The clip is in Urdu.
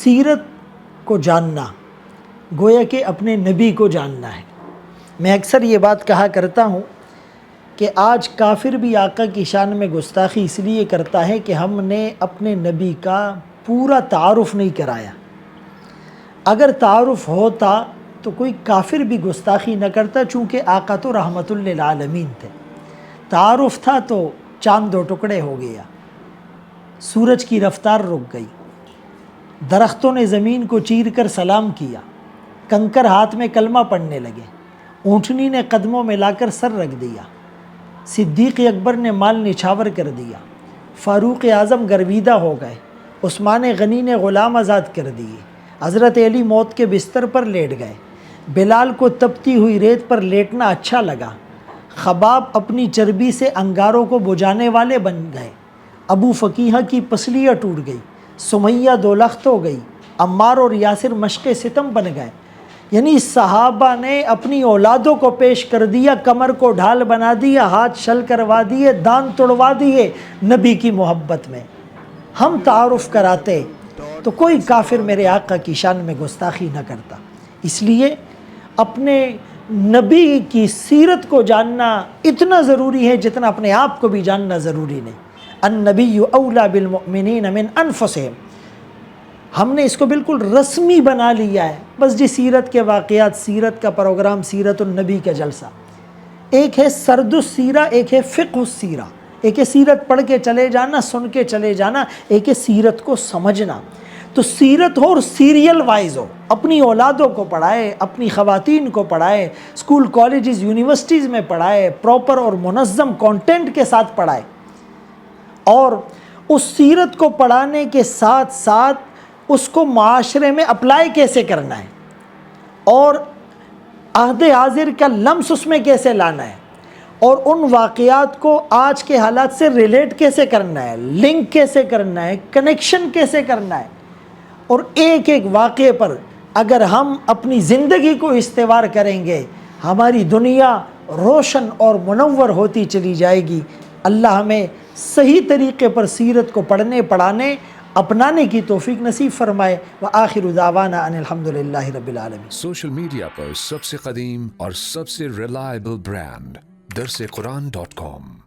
سیرت کو جاننا گویا کہ اپنے نبی کو جاننا ہے۔ میں اکثر یہ بات کہا کرتا ہوں کہ آج کافر بھی آقا کی شان میں گستاخی اس لیے کرتا ہے کہ ہم نے اپنے نبی کا پورا تعارف نہیں کرایا۔ اگر تعارف ہوتا تو کوئی کافر بھی گستاخی نہ کرتا، چونکہ آقا تو رحمت للعالمین تھے۔ تعارف تھا تو چاند دو ٹکڑے ہو گیا، سورج کی رفتار رک گئی، درختوں نے زمین کو چیر کر سلام کیا، کنکر ہاتھ میں کلمہ پڑھنے لگے، اونٹنی نے قدموں میں لا کر سر رکھ دیا، صدیق اکبر نے مال نچھاور کر دیا، فاروق اعظم گرویدہ ہو گئے، عثمان غنی نے غلام آزاد کر دیے، حضرت علی موت کے بستر پر لیٹ گئے، بلال کو تپتی ہوئی ریت پر لیٹنا اچھا لگا، خباب اپنی چربی سے انگاروں کو بجھانے والے بن گئے، ابو فقیہ کی پسلیاں ٹوٹ گئی، سمیہ دولخت ہو گئی، عمار اور یاسر مشق ستم بن گئے۔ یعنی صحابہ نے اپنی اولادوں کو پیش کر دیا، کمر کو ڈھال بنا دیا، ہاتھ شل کروا دیے، دان توڑوا دیے نبی کی محبت میں۔ ہم تعارف کراتے تو کوئی کافر میرے آقا کی شان میں گستاخی نہ کرتا۔ اس لیے اپنے نبی کی سیرت کو جاننا اتنا ضروری ہے جتنا اپنے آپ کو بھی جاننا ضروری نہیں۔ النبی اولیٰ بالمؤمنین من انفسہم، ہم نے اس کو بالکل رسمی بنا لیا ہے۔ بس جی سیرت کے واقعات، سیرت کا پروگرام، سیرت النبی کا جلسہ، ایک ہے سرد السیرہ، ایک ہے فقہ السیرہ، ایک ہے سیرت پڑھ کے چلے جانا، سن کے چلے جانا، ایک ہے سیرت کو سمجھنا۔ تو سیرت ہو اور سیریل وائز ہو، اپنی اولادوں کو پڑھائے، اپنی خواتین کو پڑھائے، اسکول کالجز یونیورسٹیز میں پڑھائے، پراپر اور منظم کانٹینٹ کے ساتھ پڑھائے، اور اس سیرت کو پڑھانے کے ساتھ ساتھ اس کو معاشرے میں اپلائی کیسے کرنا ہے، اور عہد حاضر کا لمس اس میں کیسے لانا ہے، اور ان واقعات کو آج کے حالات سے ریلیٹ کیسے کرنا ہے، لنک کیسے کرنا ہے، کنیکشن کیسے کرنا ہے، اور ایک ایک واقعے پر اگر ہم اپنی زندگی کو استوار کریں گے، ہماری دنیا روشن اور منور ہوتی چلی جائے گی۔ اللہ ہمیں صحیح طریقے پر سیرت کو پڑھنے، پڑھانے، اپنانے کی توفیق نصیب فرمائے۔ وآخر دعوانا ان الحمدللہ رب العالمین۔ سوشل میڈیا پر سب سے قدیم اور سب سے ریلائبل برانڈ درسقرآن.com